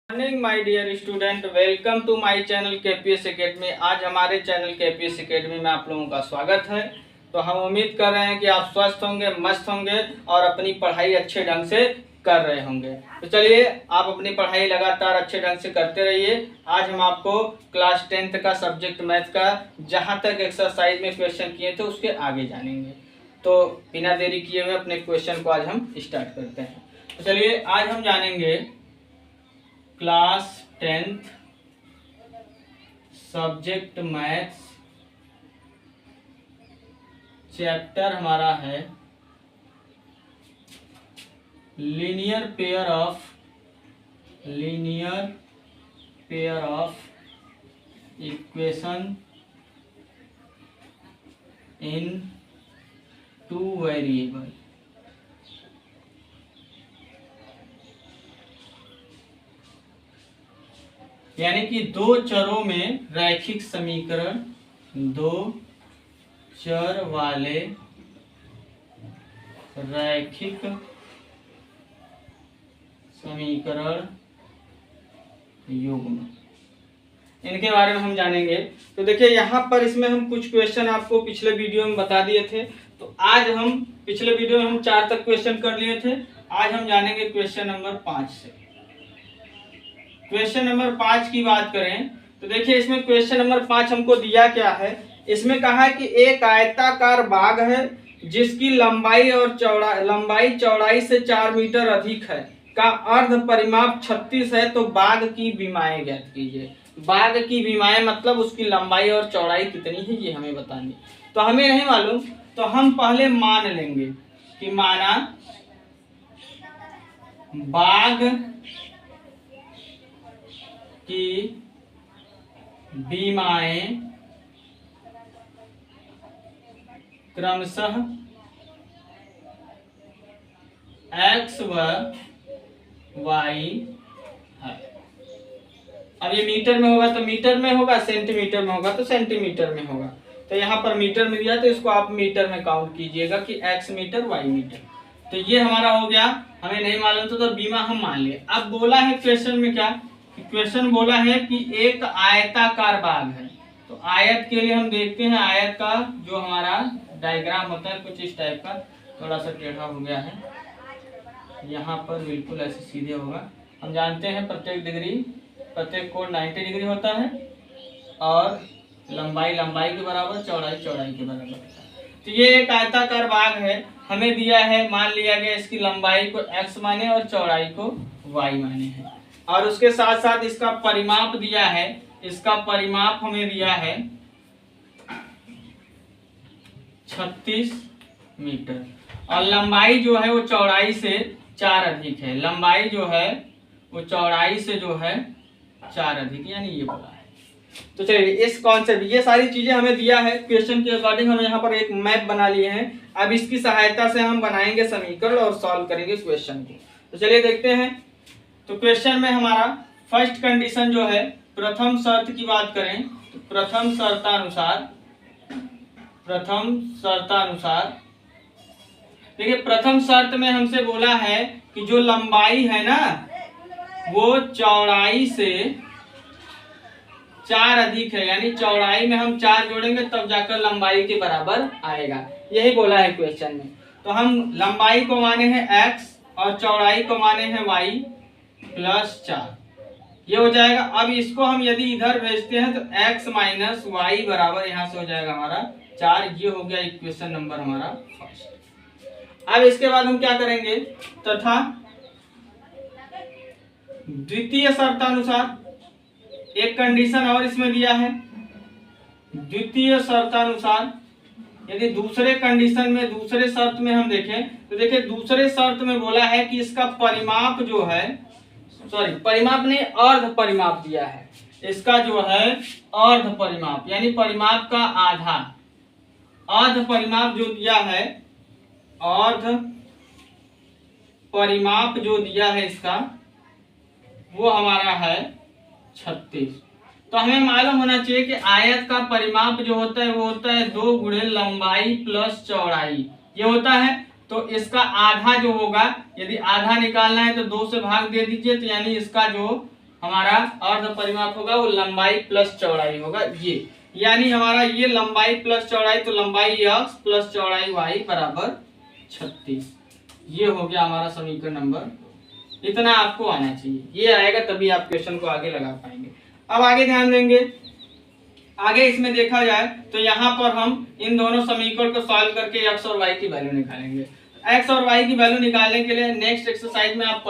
Morning my dear student, welcome to my channel KPS academy. आज हमारे channel KPS academy में आप लोगों का स्वागत है। तो हम उम्मीद कर रहे हैं कि आप स्वस्थ होंगे, मस्त होंगे और अपनी पढ़ाई अच्छे ढंग से कर रहे होंगे। तो चलिए, आप अपनी पढ़ाई लगातार अच्छे ढंग से करते रहिए। आज हम आपको क्लास 10th का सब्जेक्ट मैथ का जहाँ तक एक्सरसाइज में क्वेश्चन किए थे उसके आगे जानेंगे। तो बिना देरी किए हुए अपने क्वेश्चन को आज हम स्टार्ट करते हैं। तो चलिए, आज हम जानेंगे class 10th subject maths, chapter हमारा है linear pair of equation in two variable. यानी कि दो चरों में रैखिक समीकरण, दो चर वाले रैखिक समीकरण युग्म, इनके बारे में हम जानेंगे। तो देखिए, यहाँ पर इसमें हम कुछ क्वेश्चन आपको पिछले वीडियो में बता दिए थे। तो आज हम पिछले वीडियो में हम 4 तक क्वेश्चन कर लिए थे। आज हम जानेंगे क्वेश्चन नंबर 5 से। क्वेश्चन नंबर 5 की बात करें तो देखिए, इसमें क्वेश्चन नंबर 5 हमको दिया क्या है। इसमें कहा है कि एक आयताकार बाग है जिसकी लंबाई चौड़ाई से 4 मीटर अधिक है, का अर्ध परिमाप 36 है। तो बाग की विमाएं ज्ञात कीजिए। बाग की विमाएं मतलब उसकी लंबाई और चौड़ाई कितनी है, ये हमें बतानी। तो हमें नहीं मालूम, तो हम पहले मान लेंगे कि माना बाग की विमाएं क्रमशः x व y है। अब ये मीटर में होगा तो मीटर में होगा, सेंटीमीटर में होगा तो सेंटीमीटर में होगा। तो यहाँ पर मीटर में दिया तो इसको आप मीटर में काउंट कीजिएगा कि x मीटर y मीटर। तो ये हमारा हो गया। हमें नहीं मालूम तो बीमा हम मान लिए। अब बोला है क्वेश्चन में क्या, क्वेश्चन बोला है कि एक आयताकार बाग है। तो आयत के लिए हम देखते हैं, आयत का जो हमारा डायग्राम होता है कुछ इस टाइप का, थोड़ा सा टेढ़ा हो गया है। यहाँ पर बिल्कुल ऐसे सीधे होगा। हम जानते हैं प्रत्येक कोण 90 डिग्री होता है और लंबाई के बराबर, चौड़ाई के बराबर। तो ये एक आयताकार बाग है, हमें दिया है, मान लिया गया इसकी लंबाई को x माने और चौड़ाई को y माने हैं। और उसके साथ साथ इसका परिमाप दिया है। इसका परिमाप हमें दिया है 36 मीटर और लंबाई जो है वो चौड़ाई से 4 अधिक है। लंबाई जो है वो चौड़ाई से जो है 4 अधिक, यानी ये बोला है। तो चलिए, इस कॉन्सेप्ट, ये सारी चीजें हमें दिया है क्वेश्चन के अकॉर्डिंग। हम यहाँ पर एक मैप बना लिए हैं। अब इसकी सहायता से हम बनाएंगे समीकरण और सॉल्व करेंगे क्वेश्चन को। तो चलिए देखते हैं। तो क्वेश्चन में हमारा फर्स्ट कंडीशन जो है, प्रथम शर्त की बात करें तो प्रथम शर्तानुसार देखिए, प्रथम शर्त में हमसे बोला है कि जो लंबाई है ना वो चौड़ाई से 4 अधिक है। यानी चौड़ाई में हम 4 जोड़ेंगे तब जाकर लंबाई के बराबर आएगा, यही बोला है क्वेश्चन में। तो हम लंबाई को माने हैं x और चौड़ाई को माने हैं y प्लस 4, ये हो जाएगा। अब इसको हम यदि इधर भेजते हैं तो x माइनस वाई बराबर यहाँ से हो जाएगा हमारा 4। ये हो गया इक्वेशन नंबर हमारा फर्स्ट। अब इसके बाद हम क्या करेंगे, तथा द्वितीय शर्तानुसार एक कंडीशन और इसमें दिया है। द्वितीय शर्तानुसार यदि दूसरे कंडीशन में, दूसरे शर्त में हम देखें तो देखिए, दूसरे शर्त में बोला है कि इसका परिमाप जो है, परिमाप नहीं, अर्ध परिमाप दिया है। इसका जो है अर्ध परिमाप, यानी परिमाप का आधा, अर्ध परिमाप जो दिया है, अर्ध परिमाप जो दिया है इसका, वो हमारा है 36। तो हमें मालूम होना चाहिए कि आयत का परिमाप जो होता है वो होता है 2 गुणे लंबाई प्लस चौड़ाई, ये होता है। तो इसका आधा जो होगा, यदि आधा निकालना है तो 2 से भाग दे दीजिए, तो यानी इसका जो हमारा अर्ध परिमाप होगा वो लंबाई प्लस चौड़ाई होगा ये, यानी हमारा ये लंबाई प्लस चौड़ाई, तो लंबाई x प्लस चौड़ाई y बराबर 36। ये हो गया हमारा समीकरण नंबर, इतना आपको आना चाहिए, ये आएगा तभी आप क्वेश्चन को आगे लगा पाएंगे। अब आगे ध्यान देंगे, आगे इसमें देखा जाए तो यहाँ पर हम इन दोनों समीकरण को सॉल्व करके x और y की वैल्यू निकालेंगे। x और y की वैल्यू निकालने के लिए नेक्स्ट एक्सरसाइज में आप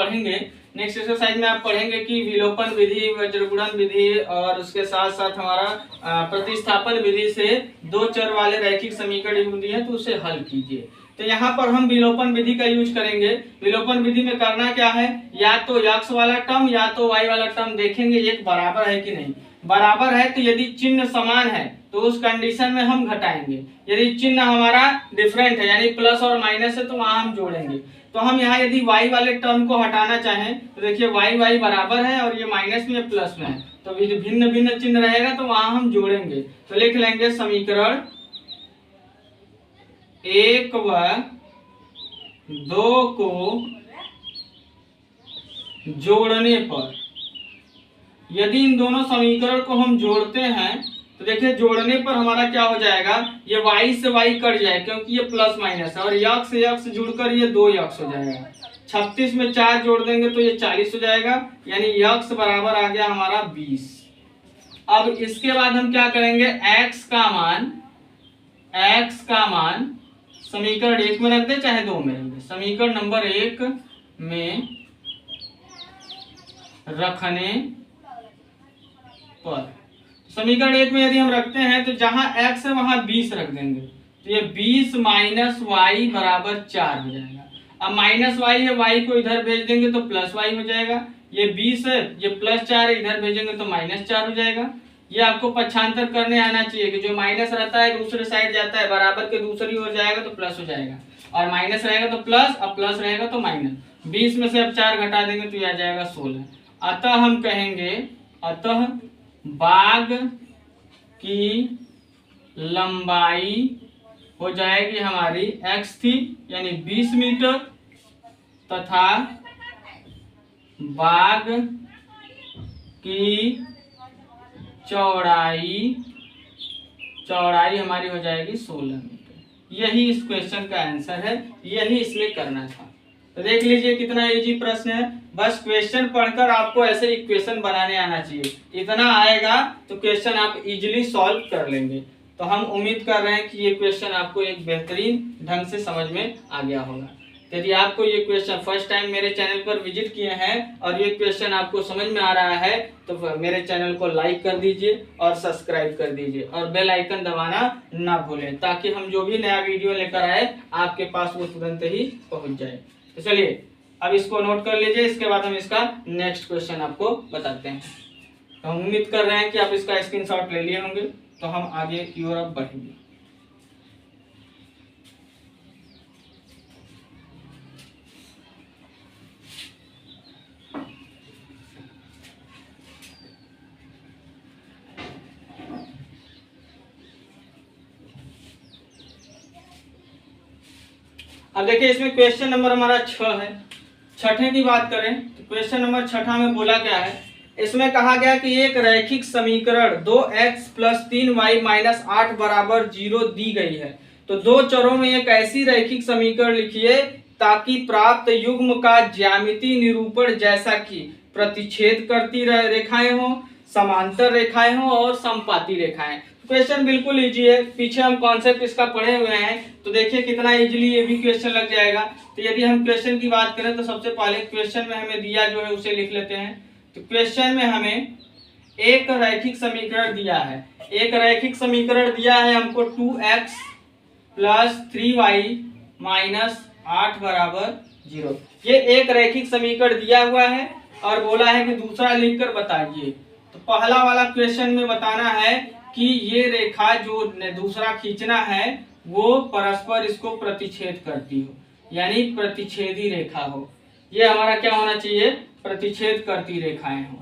पढ़ेंगे कि विलोपन विधि, वज्रगुणन विधि और उसके साथ साथ हमारा प्रतिस्थापन विधि से दो चर वाले रैखिक समीकरण दिए हैं तो उसे हल कीजिए। तो यहाँ पर हम विलोपन विधि का यूज करेंगे। विलोपन विधि में करना क्या है, या तो x वाला टर्म या तो y वाला टर्म देखेंगे एक बराबर है कि नहीं। बराबर है तो यदि चिन्ह समान है तो उस कंडीशन में हम घटाएंगे, यदि चिन्ह हमारा डिफरेंट है यानी प्लस और माइनस है तो वहां हम जोड़ेंगे। तो हम यहाँ यदि y वाले टर्म को हटाना चाहें तो देखिए y बराबर है और ये माइनस में प्लस में है, तो भिन्न भिन्न चिन्ह रहेगा तो वहां हम जोड़ेंगे। तो लिख लेंगे समीकरण 1 व 2 को जोड़ने पर, यदि इन दोनों समीकरण को हम जोड़ते हैं तो देखिए जोड़ने पर हमारा क्या हो जाएगा, ये y से y कट जाए क्योंकि ये प्लस माइनस है, और x से x जुड़कर ये 2x हो जाएगा। 36 में 4 जोड़ देंगे तो ये 40 हो जाएगा, यानी x बराबर आ गया हमारा 20। अब इसके बाद हम क्या करेंगे, x का मान समीकरण 1 में रख दे चाहे 2 में रख दे, समीकरण नंबर 1 में रखने पर, समीकरण 1 में यदि हम रखते हैं तो जहां x है वहां 20 रख देंगे, तो ये 20 माइनस वाई बराबर 4 हो जाएगा। अब माइनस वाई है, y को इधर भेज देंगे तो प्लस वाई हो जाएगा। ये 20 है, ये प्लस 4 है, इधर भेजेंगे तो माइनस 4 हो जाएगा। ये आपको पक्षांतर करने आना चाहिए कि जो माइनस रहता है दूसरे साइड जाता है, बराबर के दूसरी ओर जाएगा तो प्लस हो जाएगा, और माइनस रहेगा तो प्लस, अब प्लस रहेगा तो माइनस। 20 में से अब 4 घटा देंगे तो यह आ जाएगा 16। अतः हम कहेंगे, अतः बाग की लंबाई हो जाएगी हमारी x थी यानी 20 मीटर, तथा बाग की चौड़ाई हमारी हो जाएगी 16 मीटर। यही इस क्वेश्चन का आंसर है, यही इसमें करना था। तो देख लीजिए कितना इजी प्रश्न है, बस क्वेश्चन पढ़कर आपको ऐसे इक्वेशन बनाने आना चाहिए, इतना आएगा तो क्वेश्चन आप इजीली सॉल्व कर लेंगे। तो हम उम्मीद कर रहे हैं कि ये क्वेश्चन आपको एक बेहतरीन ढंग से समझ में आ गया होगा। यदि आपको ये क्वेश्चन फर्स्ट टाइम मेरे चैनल पर विजिट किए हैं और ये क्वेश्चन आपको समझ में आ रहा है तो मेरे चैनल को लाइक कर दीजिए और सब्सक्राइब कर दीजिए और बेल आइकन दबाना ना भूलें, ताकि हम जो भी नया वीडियो लेकर आए आपके पास वो तुरंत ही पहुंच जाए। तो चलिए अब इसको नोट कर लीजिए, इसके बाद हम इसका नेक्स्ट क्वेश्चन आपको बताते हैं। तो हम उम्मीद कर रहे हैं कि आप इसका स्क्रीनशॉट ले लिए होंगे, तो हम आगे की ओर अब बढ़ेंगे। अब देखिए इसमें क्वेश्चन नंबर हमारा 6 है। छठे की बात करें तो क्वेश्चन नंबर 6 में बोला क्या है, इसमें कहा गया कि एक रैखिक समीकरण 2x + 3y - 8 बराबर 0 दी गई है। तो दो चरों में एक ऐसी रैखिक समीकरण लिखिए ताकि प्राप्त युग्म का ज्यामितीय निरूपण जैसा कि प्रतिच्छेद करती रेखाएं हो, समांतर रेखाएं हो और समपाती रेखाएं। क्वेश्चन बिल्कुल इजी है, पीछे हम कॉन्सेप्ट इसका पढ़े हुए हैं, तो देखिए कितना इजीली ये भी क्वेश्चन लग जाएगा। तो यदि हम क्वेश्चन की बात करें तो सबसे पहले क्वेश्चन में हमें दिया जो है उसे लिख लेते हैं। तो क्वेश्चन में हमें एक रैखिक समीकरण दिया है, एक रैखिक समीकरण दिया है हमको 2x + 3y - 8 बराबर 0। ये एक रैखिक समीकरण दिया हुआ है और बोला है कि दूसरा लिखकर बताइए। तो पहला वाला क्वेश्चन में बताना है कि ये रेखा जो दूसरा खींचना है वो परस्पर इसको प्रतिच्छेद करती हो, यानी प्रतिच्छेदी रेखा हो। ये हमारा क्या होना चाहिए, प्रतिच्छेद करती रेखाएं हो।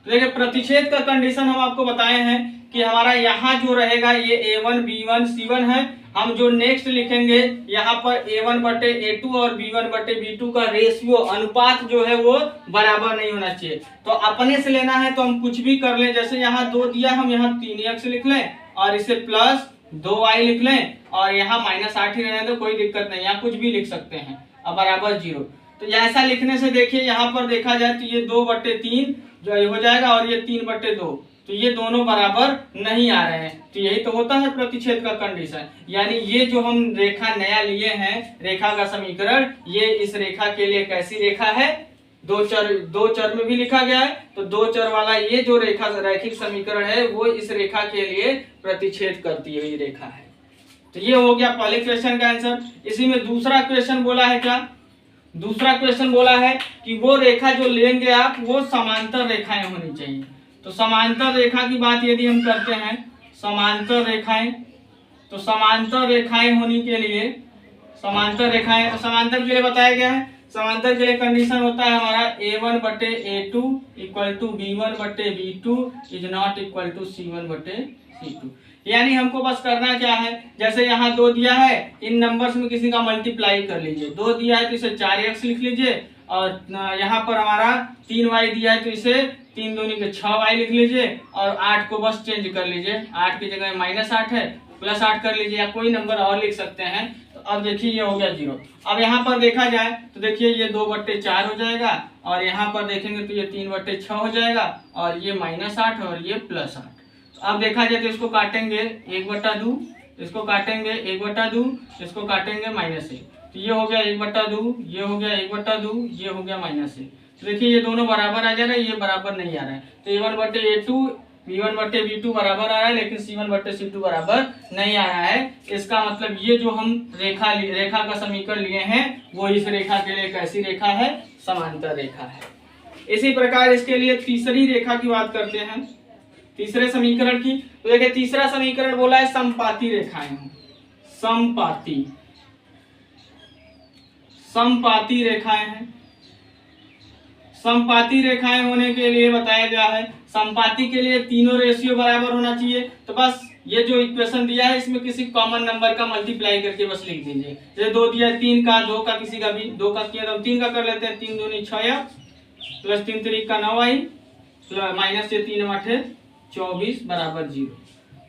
तो देखिए प्रतिच्छेद का कंडीशन हम आपको बताए हैं कि हमारा यहाँ जो रहेगा ये A1 B1 C1 है, हम जो नेक्स्ट लिखेंगे यहाँ पर a1/a2 और b1/b2 का रेशियो अनुपात जो है वो बराबर नहीं होना चाहिए। तो अपने से लेना है तो हम कुछ भी कर लें, जैसे यहाँ 2 दिया हम यहाँ 3x लिख लें और इसे प्लस 2y लिख लें और यहाँ -8 ही रहने दो, कोई दिक्कत नहीं, यहाँ कुछ भी लिख सकते हैं और बराबर 0। तो ऐसा लिखने से देखिए यहाँ पर देखा जाए तो ये 2/3 जो हो जाएगा और ये 3/2, तो ये दोनों बराबर नहीं आ रहे हैं। तो यही तो होता है प्रतिच्छेद का कंडीशन। यानी ये जो हम रेखा नया लिए हैं रेखा का समीकरण, ये इस रेखा के लिए कैसी रेखा है, दो चर में भी लिखा गया है, तो 2 चर वाला ये जो रेखा रैखिक समीकरण है वो इस रेखा के लिए प्रतिच्छेद करती हुई रेखा है। तो ये हो गया पहले क्वेश्चन का आंसर। इसी में दूसरा क्वेश्चन बोला है क्या, दूसरा क्वेश्चन बोला है कि वो रेखा जो लेंगे आप वो समांतर रेखाएं होनी चाहिए। तो समांतर रेखा की बात यदि हम करते हैं, समांतर रेखाएं, तो समांतर रेखाएं होने के लिए समांतर रेखाएं, समांतर के लिए बताया गया है, समांतर के लिए कंडीशन होता है हमारा a1/a2 equal to b1/b2 is not equal to c1/c2। यानी हमको बस करना क्या है, जैसे यहाँ 2 दिया है, इन नंबर्स में किसी का मल्टीप्लाई कर लीजिए। 2 दिया है तो इसे 4x लिख लीजिए और यहाँ पर हमारा 3y दिया है तो इसे 3 दूनी के 6y लिख लीजिए और 8 को बस चेंज कर लीजिए, 8 की जगह -8 है +8 कर लीजिए या कोई नंबर और लिख सकते हैं। तो अब देखिए ये हो गया 0। अब यहाँ पर देखा जाए तो देखिए ये 2/4 हो जाएगा और यहाँ पर देखेंगे तो ये 3/6 हो जाएगा और ये -8 और ये +8। अब देखा जाए तो इसको काटेंगे 1/2, इसको काटेंगे 1/2, इसको काटेंगे -1, तो ये हो गया 1/2, ये हो गया 1/2, ये हो गया -1। तो देखिए ये दोनों बराबर आ जा रहे हैं, ये बराबर नहीं आ रहा है। तो a1/a2 b1/b2 बराबर आ रहा है लेकिन c1/c2 बराबर नहीं आ रहा है। इसका मतलब ये जो हम रेखा का समीकरण लिए हैं वो इस रेखा के लिए कैसी रेखा है, समांतर रेखा है। इसी प्रकार इसके लिए तीसरी रेखा की बात करते हैं, तीसरे समीकरण की। तो देखिए तीसरा समीकरण बोला है समपाती रेखाएं, समपाती रेखाएं हैं। समपाती रेखाएं होने के लिए बताया गया है, समपाती के लिए तीनों रेशियो बराबर होना चाहिए। तो बस ये जो इक्वेशन दिया है इसमें किसी कॉमन नंबर का मल्टीप्लाई करके बस लिख दीजिए। जैसे 2 दिया है 3 का, 2 का किसी का भी, 2 का किया तो हम 3 का कर लेते हैं, 3 दूनी 6x प्लस 3 3 का 9y माइनस से 3 8 24 बराबर 0।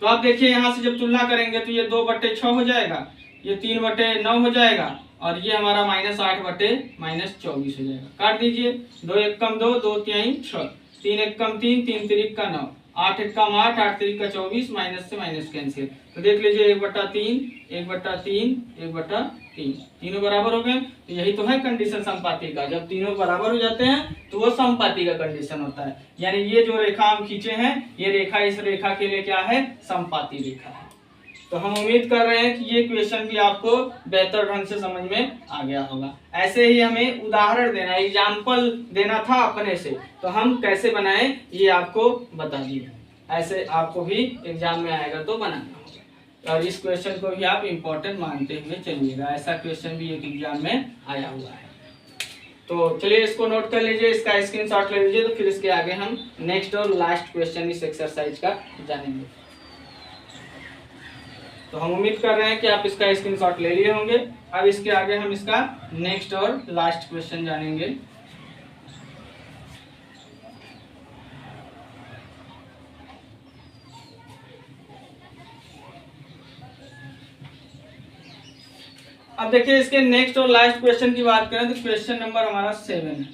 तो आप देखिए यहाँ से जब तुलना करेंगे तो ये 2/6 हो जाएगा, ये 3/9 हो जाएगा और ये हमारा -8/-24 हो जाएगा। काट दीजिए, 2 1 कम 2, 2 3 6, 3 1 कम 3, 3 3 का 9, 8 1 कम 8, 8 3 का 24, माइनस से माइनस कैंसिल। तो देख लीजिए 1/3, 1/3, 1/3, तीनों बराबर हो गए। तो यही तो है कंडीशन समपाती का, जब तीनों बराबर हो जाते हैं तो वो समपाती का कंडीशन होता है। यानी ये जो रेखा हम खींचे हैं ये रेखा इस रेखा के लिए क्या है, समपाती रेखा है। तो हम उम्मीद कर रहे हैं कि ये क्वेश्चन भी आपको बेहतर ढंग से समझ में आ गया होगा। ऐसे ही हमें उदाहरण देना, एग्जाम्पल देना था अपने से, तो हम कैसे बनाएं ये आपको बता दिए। ऐसे आपको भी एग्जाम में आएगा तो बनाना होगा और इस क्वेश्चन को भी आप इम्पोर्टेंट मानते हुए चलिएगा। ऐसा क्वेश्चन भी एक एग्जाम में आया हुआ है। तो चलिए इसको नोट कर लीजिए, इसका स्क्रीनशॉट ले लीजिए, तो फिर इसके आगे हम नेक्स्ट और लास्ट क्वेश्चन इस एक्सरसाइज का जानेंगे। तो हम उम्मीद कर रहे हैं कि आप इसका स्क्रीनशॉट ले लिए होंगे। अब इसके आगे हम इसका नेक्स्ट और लास्ट क्वेश्चन जानेंगे। अब देखिए इसके नेक्स्ट और लास्ट क्वेश्चन की बात करें तो क्वेश्चन नंबर हमारा 7 है।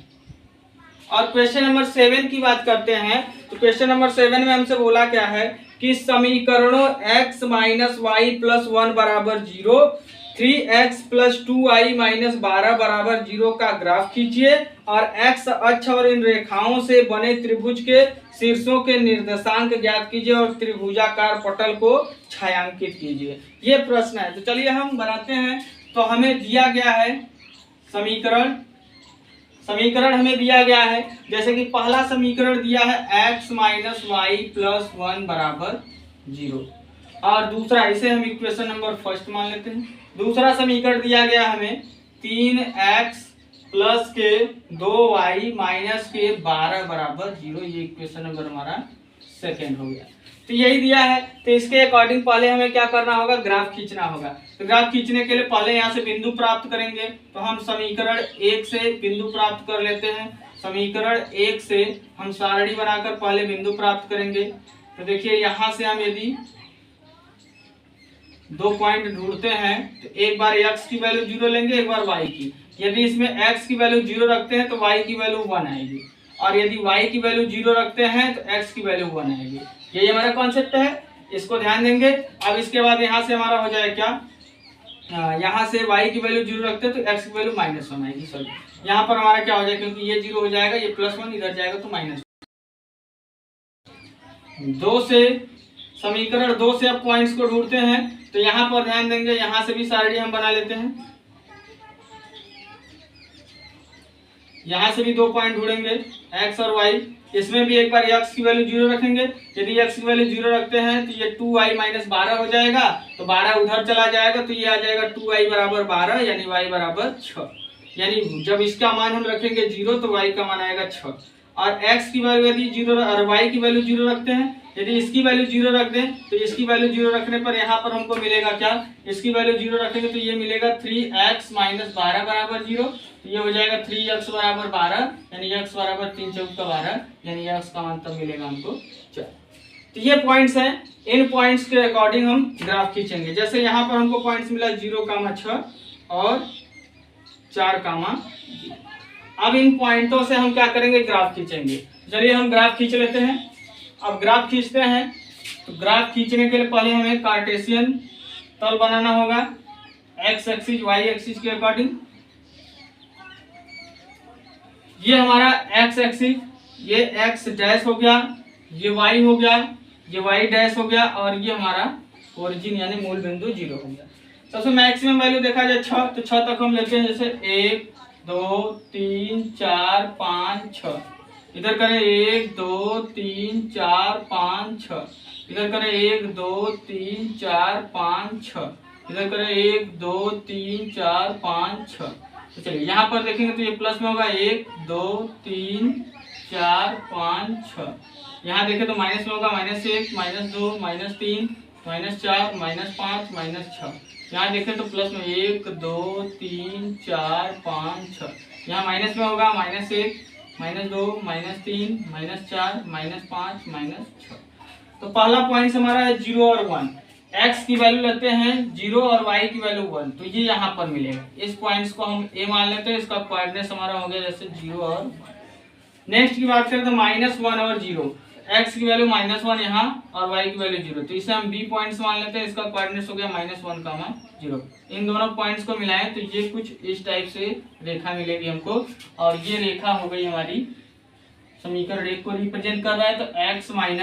और क्वेश्चन नंबर 7 की बात करते हैं तो क्वेश्चन नंबर 7 में हमसे बोला क्या है कि समीकरणों x - y + 1 बराबर 0, 3x + 2y - 12 बराबर 0 का ग्राफ खींचिए और x अक्ष और इन रेखाओं से बने त्रिभुज के शीर्षों के निर्देशांक ज्ञात कीजिए और त्रिभुजाकार पटल को छायांकित कीजिए। ये प्रश्न है। तो चलिए हम बनाते हैं। तो हमें दिया गया है समीकरण हमें दिया गया है, जैसे कि पहला समीकरण दिया है x - y + 1 बराबर 0 और दूसरा, इसे हम इक्वेशन नंबर फर्स्ट मान लेते हैं। दूसरा समीकरण दिया गया हमें 3x + के 2y - के 12 बराबर 0, ये इक्वेशन नंबर हमारा सेकेंड हो गया। तो यही दिया है, तो इसके अकॉर्डिंग पहले हमें क्या करना होगा, ग्राफ खींचना होगा। तो ग्राफ खींचने के लिए पहले यहाँ से बिंदु प्राप्त करेंगे, तो हम समीकरण 1 से बिंदु प्राप्त कर लेते हैं। समीकरण 1 से हम सारणी बनाकर पहले बिंदु प्राप्त करेंगे। तो देखिए यहाँ से हम यदि 2 पॉइंट ढूंढते हैं तो एक बार x की वैल्यू 0 लेंगे, एक बार y की। यदि इसमें x की वैल्यू 0 रखते हैं तो y की वैल्यू 1 आएगी, और यदि y की वैल्यू 0 रखते हैं तो x की वैल्यू 1 आएगी। यही हमारा कॉन्सेप्ट है, इसको ध्यान देंगे। अब इसके बाद यहाँ से हमारा हो जाए क्या, यहाँ से y की वैल्यू 0 रखते हैं तो x की वैल्यू -1 आएगी। सॉरी, यहाँ पर हमारा क्या हो जाएगा, क्योंकि ये 0 हो जाएगा, ये +1 इधर जाएगा तो -1। 2 से समीकरण 2 से अब पॉइंट्स को ढूंढते हैं, तो यहाँ पर ध्यान देंगे, यहाँ से भी सारणी हम बना लेते हैं। यहाँ से भी 2 पॉइंट ढूंढेंगे x और y, इसमें भी एक बार x की वैल्यू 0 रखेंगे। यदि x की वैल्यू 0 रखते हैं तो ये 2y - 12 हो जाएगा, तो 12 उधर चला जाएगा तो ये आ जाएगा 2y = 12, यानी y = 6। यानी जब इसका मान हम रखेंगे 0 तो y का मान आएगा 6। और x की वैल्यू यदि 0 और y की वैल्यू 0 रखते हैं, यदि इसकी वैल्यू 0 रख दें तो इसकी वैल्यू 0 रखने पर यहाँ पर हमको मिलेगा क्या, इसकी वैल्यू 0 रखेंगे तो ये मिलेगा 3x - 12 = 0। तो ये हो जाएगा 3x = 12, यानी x = 3 × 12, यानी x का मान तब मिलेगा हमको 4। तो ये पॉइंट्स हैं, इन पॉइंट्स के अकॉर्डिंग हम ग्राफ खींचेंगे। जैसे यहाँ पर हमको पॉइंट्स मिला 0, 6 और 4, 0। अब इन पॉइंटों से हम क्या करेंगे, ग्राफ खींचेंगे। चलिए हम ग्राफ खींच लेते हैं। अब ग्राफ खींचते हैं, तो ग्राफ खींचने के लिए पहले हमें कार्टेशियन तल बनाना होगा, x एक्सिस y एक्सिस के अकॉर्डिंग। ये हमारा x एक्सिस, ये x डैश हो गया, ये y हो गया, ये y डैश हो गया, और ये हमारा ओरिजिन यानी मूल बिंदु 0 हो गया। सबसे मैक्सिमम वैल्यू देखा जाए 6, तो 6 तक हम लेते हैं। जैसे 1 2 3 4 5 6, इधर करें 1 2 3 4 5 6, इधर करें 1 2 3 4 5 6, इधर करें 1 2 3 4 5 6। तो चलिए यहाँ पर देखेंगे तो ये प्लस में होगा 1 2 3 4 5 6। यहाँ देखें तो माइनस में होगा -1 -2 -3 -4 -5 -6। यहाँ देखें तो प्लस में 1 2 3 4 5 6। यहाँ माइनस में होगा -1 -2 -3 -4 -5 -6। तो पहला पॉइंट हमारा है 0 और 1। x की वैल्यू लेते हैं 0 और y की वैल्यू 1, तो ये यहाँ पर मिलेगा। इस पॉइंट्स को हम a मान लेते हैं, इसका कोऑर्डिनेट्स हमारा हो गया जैसे 0 और 1। नेक्स्ट की बात करें तो -1 और 0, x की वैल्यू -1 यहाँ और y की वैल्यू 0, तो इसे हम b पॉइंट्स मान लेते हैं। इसका कोऑर्डिनेट्स हो गया -1, 0। इन दोनों पॉइंट्स को मिलाएं तो ये कुछ इस टाइप से रेखा मिलेगी हमको, और ये रेखा हो गई हमारी समीकरण 1 को रिप्रेजेंट कर रहा है। तो x - y +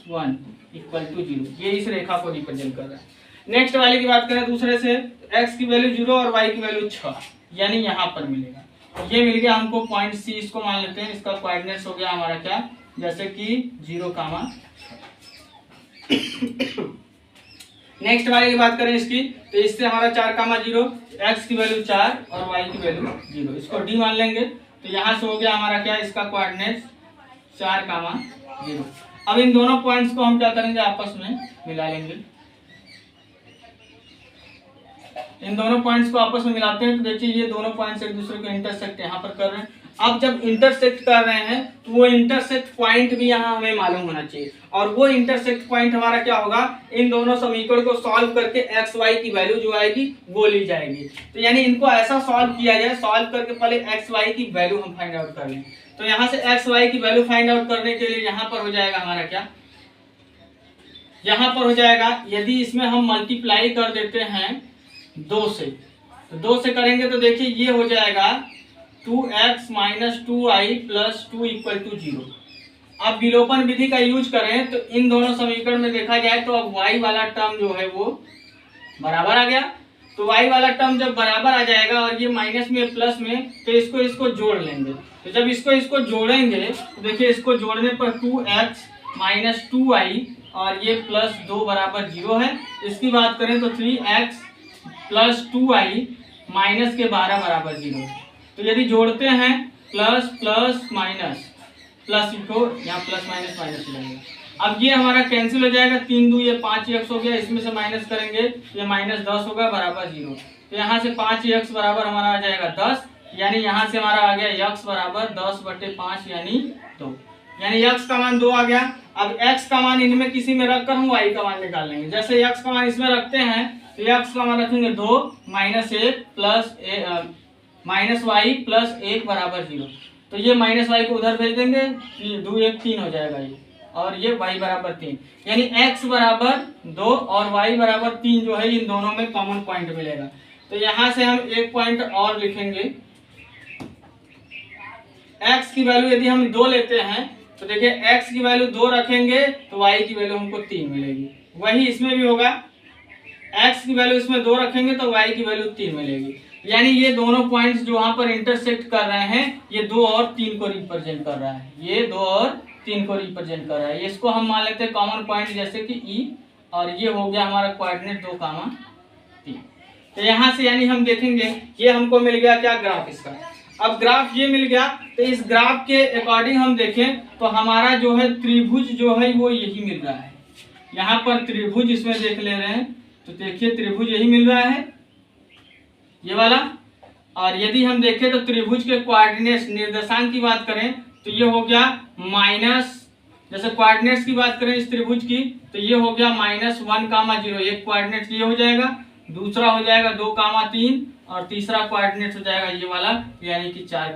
1 = 0, ये इस रेखा को रिप्रेजेंट कर रहा है। नेक्स्ट वाले की बात करें दूसरे से, x की वैल्यू 0 और y की वैल्यू 6, यानी यहाँ पर मिलेगा। ये मिल गया हमको पॉइंट C, इसको मान लेते हैं। इसका कोऑर्डिनेट्स हो गया हमारा क्या, जैसे कि 0, 6। नेक्स्ट वाले की बात करें इसकी, तो इससे हमारा 4, 0, x की वैल्यू 4 और y की वैल्यू 0, इसको d मान लेंगे। तो यहाँ से हो गया हमारा क्या, इसका कोऑर्डिनेट्स 4, 0। अब इन दोनों पॉइंट्स को हम क्या करेंगे, आपस में मिला लेंगे। इन दोनों पॉइंट्स को आपस में मिलाते हैं तो देखिए ये दोनों पॉइंट्स एक दूसरे को इंटरसेक्ट यहाँ पर कर रहे हैं। अब जब इंटरसेक्ट कर रहे हैं तो वो इंटरसेक्ट पॉइंट भी यहाँ हमें मालूम होना चाहिए, और वो इंटरसेक्ट पॉइंट हमारा क्या होगा, इन दोनों समीकरण को सॉल्व करके x y की वैल्यू जो आएगी वो ली जाएगी। तो यानी इनको ऐसा सॉल्व किया जाए, सॉल्व करके पहले x y की वैल्यू हम फाइंड आउट कर लें। तो यहाँ से x y की वैल्यू फाइंड आउट करने के लिए यहाँ पर हो जाएगा हमारा क्या, यहाँ पर हो जाएगा, यदि इसमें हम मल्टीप्लाई कर देते हैं 2 से, तो 2 से करेंगे तो देखिए ये हो जाएगा 2x - 2y + 2 = 0। अब विलोपन विधि का यूज करें तो इन दोनों समीकरण में देखा जाए तो अब y वाला टर्म जो है वो बराबर आ गया। तो y वाला टर्म जब बराबर आ जाएगा और ये माइनस में प्लस में, तो इसको जोड़ लेंगे। तो जब इसको जोड़ेंगे तो देखिए इसको जोड़ने पर 2x - 2y और ये +2 = 0 है। इसकी बात करें तो 3x + 2y - के 12 = 0। तो यदि जोड़ते हैं प्लस प्लस माइनस, प्लस लिखो यहाँ प्लस माइनस माइनस लगेगा। अब ये हमारा कैंसिल हो जाएगा, 3 दूनी ये 5x हो गया, इसमें से माइनस करेंगे ये -10 होगा बराबर 0। तो यहाँ से 5x बराबर हमारा आ जाएगा 10, यानी यहाँ से हमारा आ गया x बराबर 10/5 यानी 2, यानी x का मान 2 आ गया। अब x का मान इनमें किसी में रखकर हम y का मान निकाल लेंगे। जैसे x का मान इसमें रखते हैं तो x का मान रखेंगे 2 -1 -y + 1 बराबर 0। तो ये -y को उधर भेज देंगे, 2 1 3 हो जाएगा ये, और ये y बराबर 3, यानी x बराबर 2 और y बराबर 3 जो है इन दोनों में कॉमन पॉइंट मिलेगा। तो यहाँ से हम एक पॉइंट और लिखेंगे, x की वैल्यू यदि हम 2 लेते हैं तो देखिए x की वैल्यू 2 रखेंगे तो y की वैल्यू हमको 3 मिलेगी। वही इसमें भी होगा, x की वैल्यू इसमें 2 रखेंगे तो y की वैल्यू 3 मिलेगी। यानी ये दोनों पॉइंट्स जो वहां पर इंटरसेक्ट कर रहे हैं ये 2 और 3 को रिप्रेजेंट कर रहा है, ये 2 और 3 को रिप्रेजेंट कर रहा है। इसको हम मान लेते हैं कॉमन पॉइंट, जैसे कि E, और ये हो गया हमारा कोऑर्डिनेट 2, 3। तो यहाँ से यानी हम देखेंगे ये हमको मिल गया क्या, ग्राफ इसका। अब ग्राफ ये मिल गया तो इस ग्राफ के अकॉर्डिंग हम देखें तो हमारा जो है त्रिभुज जो है वो यही मिल रहा है। यहाँ पर त्रिभुज इसमें देख ले रहे हैं तो देखिए त्रिभुज यही मिल रहा है, ये वाला। और यदि हम देखें तो त्रिभुज के कोऑर्डिनेट्स निर्देशांक की बात करें तो ये हो गया माइनस, जैसे कोऑर्डिनेट्स की बात करें इस त्रिभुज की तो ये हो गया -1, 0, एक कोऑर्डिनेट ये हो जाएगा, दूसरा हो जाएगा 2, 3, और तीसरा कोऑर्डिनेट हो जाएगा ये वाला यानी कि 4,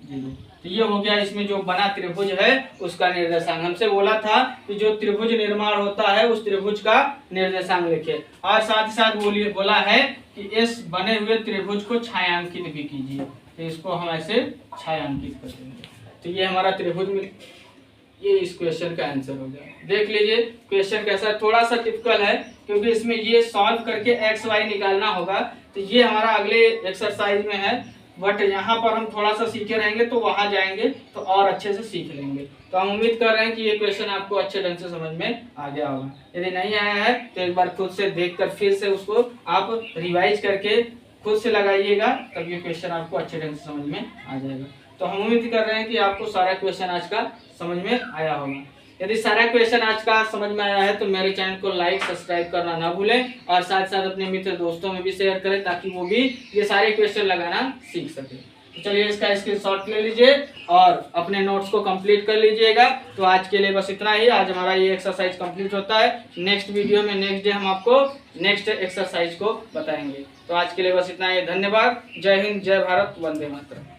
0। तो ये हो गया इसमें जो बना त्रिभुज है उसका निर्देशांक। हमसे बोला था कि जो त्रिभुज निर्माण होता है उस त्रिभुज का निर्देशांक लिखिए, और साथ ही साथ बोला है कि इस बने हुए त्रिभुज को छायांकित भी कीजिए। तो इसको हम ऐसे छायांकित कर देंगे। तो ये हमारा त्रिभुज में, ये इस क्वेश्चन का आंसर हो गया। देख लीजिए क्वेश्चन कैसा है, थोड़ा सा टिपिकल है क्योंकि इसमें ये सॉल्व करके x y निकालना होगा। तो ये हमारा अगले एक्सरसाइज में है, बट यहाँ पर हम थोड़ा सा सीखे रहेंगे तो वहां जाएंगे तो और अच्छे से सीख लेंगे। तो हम उम्मीद कर रहे हैं कि ये क्वेश्चन आपको अच्छे ढंग से समझ में आ गया होगा। यदि नहीं आया है तो एक बार खुद से देखकर फिर से उसको आप रिवाइज करके खुद से लगाइएगा, तब ये क्वेश्चन आपको अच्छे ढंग से समझ में आ जाएगा। तो हम उम्मीद कर रहे हैं कि आपको सारा क्वेश्चन आज का समझ में आया होगा। यदि सारा क्वेश्चन आज का समझ में आया है तो मेरे चैनल को लाइक सब्सक्राइब करना ना भूलें, और साथ साथ अपने मित्र दोस्तों में भी शेयर करें ताकि वो भी ये सारे क्वेश्चन लगाना सीख सके। तो चलिए इसका स्क्रीनशॉट ले लीजिए और अपने नोट्स को कंप्लीट कर लीजिएगा। तो आज के लिए बस इतना ही, आज हमारा ये एक्सरसाइज कंप्लीट होता है। नेक्स्ट वीडियो में नेक्स्ट डे हम आपको नेक्स्ट एक्सरसाइज को बताएंगे। तो आज के लिए बस इतना ही, धन्यवाद। जय हिंद, जय भारत, वंदे मातरम।